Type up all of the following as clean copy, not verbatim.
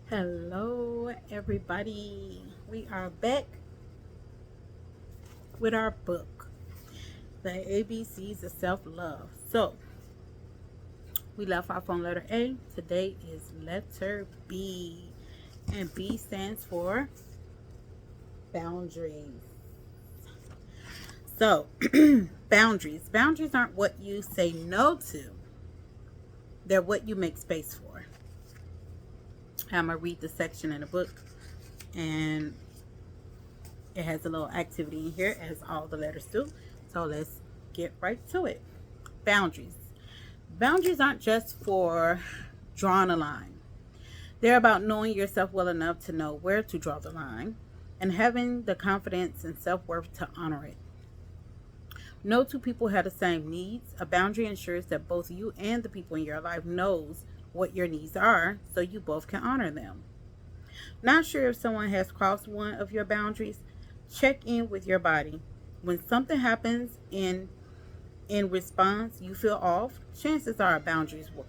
Hello, everybody. We are back with our book, The ABCs of Self Love. So, we left off on letter A. Today is letter B. And B stands for boundaries. So, boundaries. Boundaries aren't what you say no to, they're what you make space for. I'm going to read the section in the book, and it has a little activity in here, as all the letters do. So let's get right to it. Boundaries. Boundaries aren't just for drawing a line. They're about knowing yourself well enough to know where to draw the line and having the confidence and self-worth to honor it. No two people have the same needs. A boundary ensures that both you and the people in your life knows what your needs are so you both can honor them. Not sure if someone has crossed one of your boundaries? Check in with your body. When something happens in response you feel off, chances are boundaries were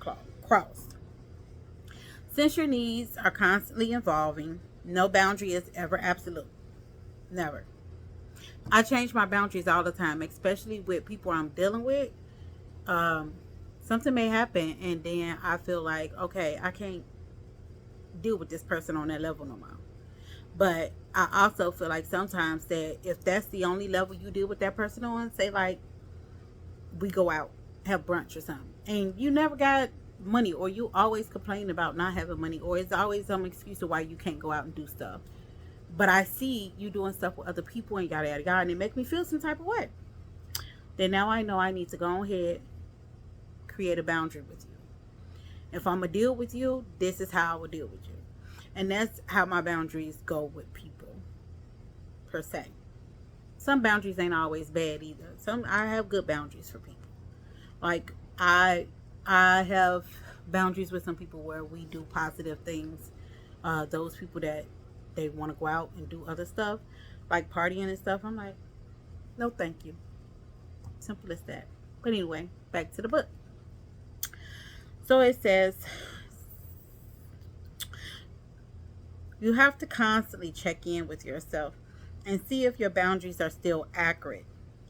crossed. Since your needs are constantly evolving, no boundary is ever absolute. Never. I change my boundaries all the time, especially with people I'm dealing with. Um, Something may happen, and then I feel like, okay, I can't deal with this person on that level no more. But I also feel like sometimes that if that's the only level you deal with that person on, say like we go out, have brunch or something, and you never got money, or you always complain about not having money, or it's always some excuse of why you can't go out and do stuff. But I see you doing stuff with other people and yada yada yada, and it makes me feel some type of way. Then now I know I need to go ahead, create a boundary with you. If I'm gonna deal with you, this is how I will deal with you. And that's how my boundaries go with people, per se. Some boundaries ain't always bad either. Some I have good boundaries for people. Like I have boundaries with some people where we do positive things. Those people that they want to go out and do other stuff, like partying and stuff, I'm like, no, thank you. Simple as that. But anyway, back to the book. So it says, you have to constantly check in with yourself and see if your boundaries are still accurate.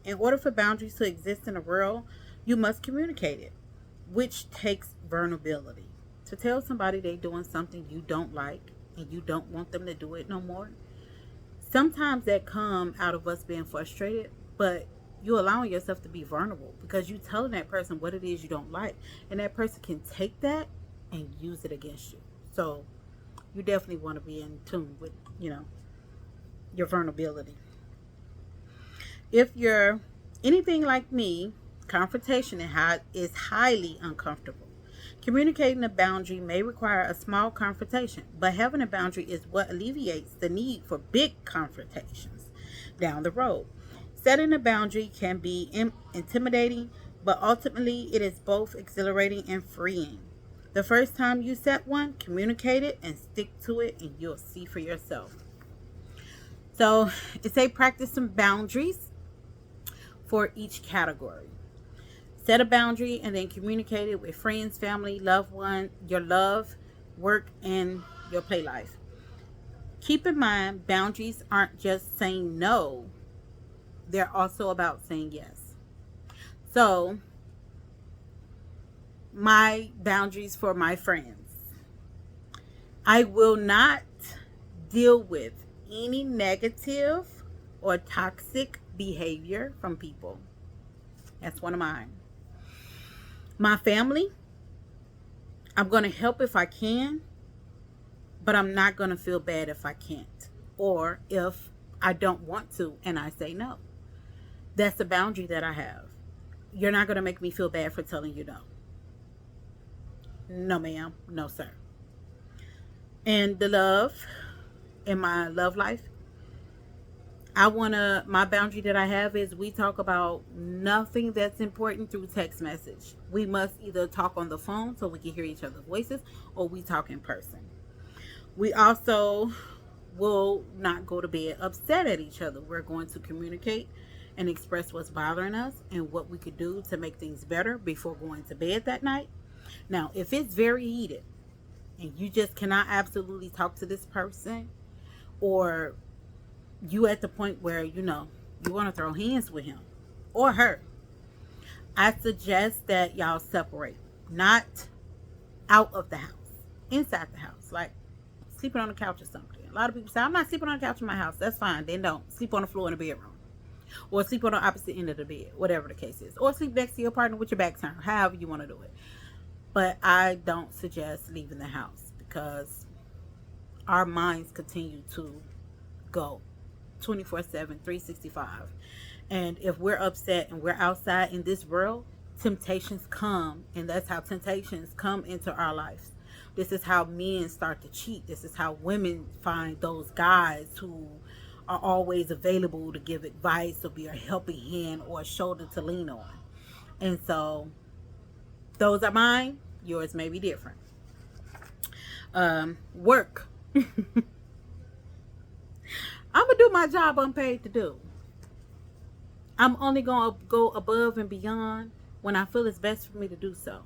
In order for boundaries to exist in the world, you must communicate it, which takes vulnerability. To tell somebody they're doing something you don't like and you don't want them to do it no more, sometimes that come out of us being frustrated, but you allowing yourself to be vulnerable because you telling that person what it is you don't like, and that person can take that and use it against you. So you definitely want to be in tune with, your vulnerability. If you're anything like me, confrontation is highly uncomfortable. Communicating a boundary may require a small confrontation, but having a boundary is what alleviates the need for big confrontations down the road. Setting a boundary can be intimidating, but ultimately it is both exhilarating and freeing. The first time you set one, communicate it and stick to it, and you'll see for yourself. So it's a practice some boundaries for each category. Set a boundary and then communicate it with friends, family, loved one, your love, work, and your play life. Keep in mind, boundaries aren't just saying no, they're also about saying yes. So, my boundaries for my friends: I will not deal with any negative or toxic behavior from people. That's one of mine. My family, I'm going to help if I can, but I'm not going to feel bad if I can't, or if I don't want to and I say no. That's the boundary that I have. You're not going to make me feel bad for telling you no. No, ma'am. No, sir. And the love in my love life, my boundary that I have is we talk about nothing that's important through text message. We must either talk on the phone so we can hear each other's voices, or we talk in person. We also will not go to bed upset at each other. We're going to communicate and express what's bothering us and what we could do to make things better before going to bed that night. Now, if it's very heated, and you just cannot absolutely talk to this person, or you at the point where you want to throw hands with him or her, I suggest that y'all separate. Not out of the house, inside the house, like sleeping on the couch or something. A lot of people say, I'm not sleeping on the couch in my house. That's fine. Then don't sleep on the floor in the bedroom, or sleep on the opposite end of the bed, whatever the case is, or sleep next to your partner with your back turned, however you want to do it. But I don't suggest leaving the house, because our minds continue to go 24/7, 365. And if we're upset and we're outside in this world, temptations come, and that's how temptations come into our lives. This is how men start to cheat. This is how women find those guys who are always available to give advice or be a helping hand or a shoulder to lean on. And so those are mine. Yours may be different. Work. I'm gonna do my job I'm paid to do. I'm only gonna go above and beyond when I feel it's best for me to do so.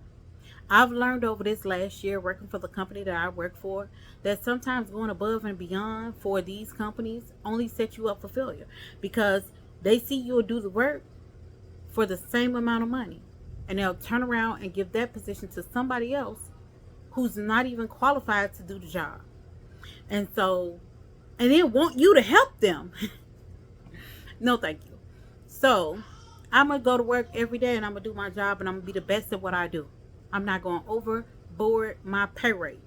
I've learned over this last year working for the company that I work for that sometimes going above and beyond for these companies only set you up for failure, because they see you'll do the work for the same amount of money, and they'll turn around and give that position to somebody else who's not even qualified to do the job. And then want you to help them. No, thank you. So I'm going to go to work every day, and I'm going to do my job, and I'm going to be the best at what I do. I'm not going to overboard my pay rate.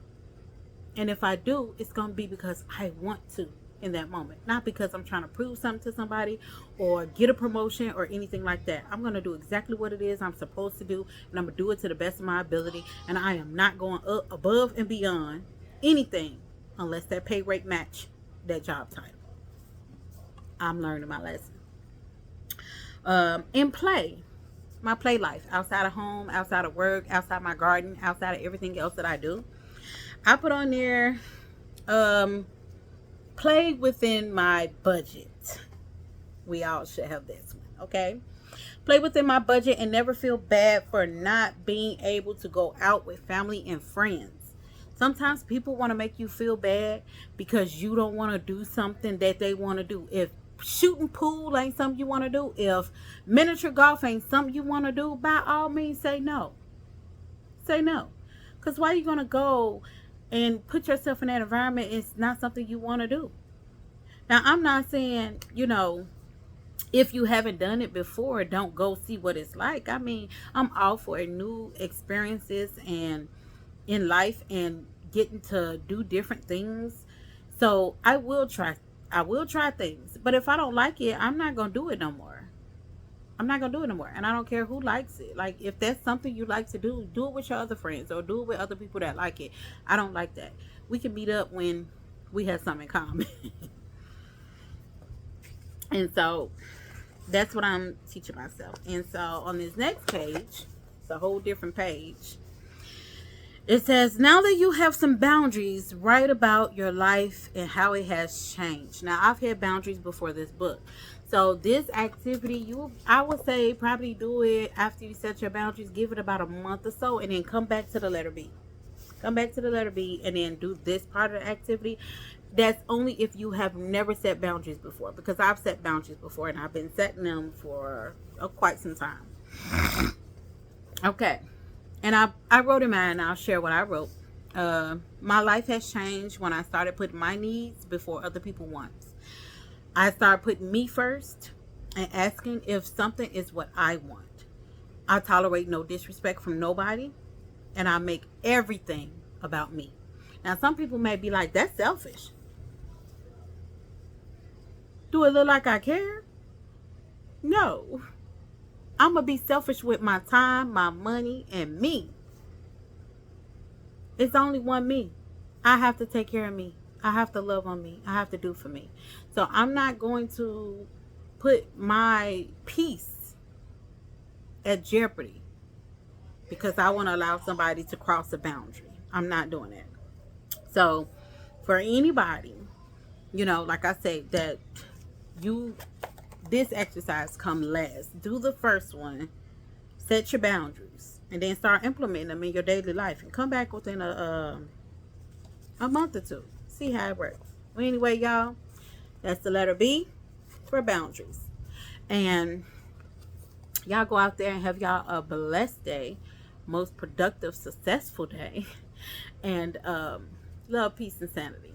And if I do, it's going to be because I want to in that moment, not because I'm trying to prove something to somebody or get a promotion or anything like that. I'm going to do exactly what it is I'm supposed to do, and I'm going to do it to the best of my ability. And I am not going up above and beyond anything unless that pay rate match that job title. I'm learning my lesson. In play, my play life, outside of home, outside of work, outside my garden, outside of everything else that I do, I put on there, play within my budget. We all should have this one, okay? Play within my budget and never feel bad for not being able to go out with family and friends. Sometimes people want to make you feel bad because you don't want to do something that they want to do. If shooting pool ain't something you want to do, if miniature golf ain't something you want to do, by all means say no. Say no. Because why are you going to go and put yourself in that environment? It's not something you want to do. Now, I'm not saying, if you haven't done it before, don't go see what it's like. I mean, I'm all for new experiences and in life and getting to do different things. So I will try things. But if I don't like it, I'm not going to do it no more. I'm not going to do it no more. And I don't care who likes it. Like, if that's something you like to do, do it with your other friends or do it with other people that like it. I don't like that. We can meet up when we have something in common. And so that's what I'm teaching myself. And so on this next page, it's a whole different page. It says, now that you have some boundaries, write about your life and how it has changed. Now, I've had boundaries before this book. So this activity, I would say probably do it after you set your boundaries. Give it about a month or so, and then come back to the letter B. Come back to the letter B and then do this part of the activity. That's only if you have never set boundaries before, because I've set boundaries before and I've been setting them for quite some time. Okay. And I wrote in mine, and I'll share what I wrote. My life has changed when I started putting my needs before other people's wants. I started putting me first and asking if something is what I want. I tolerate no disrespect from nobody, and I make everything about me. Now, some people may be like, that's selfish. Do it look like I care? No. I'm going to be selfish with my time, my money, and me. It's only one me. I have to take care of me. I have to love on me. I have to do for me. So I'm not going to put my peace at jeopardy because I want to allow somebody to cross a boundary. I'm not doing that. So for anybody, like I say, that this exercise come last. Do the first one, set your boundaries, and then start implementing them in your daily life, and come back within a month or two. See how it works. Well, anyway, y'all, that's the letter B for boundaries. And y'all go out there and have y'all a blessed day, most productive, successful day. And love, peace, and sanity.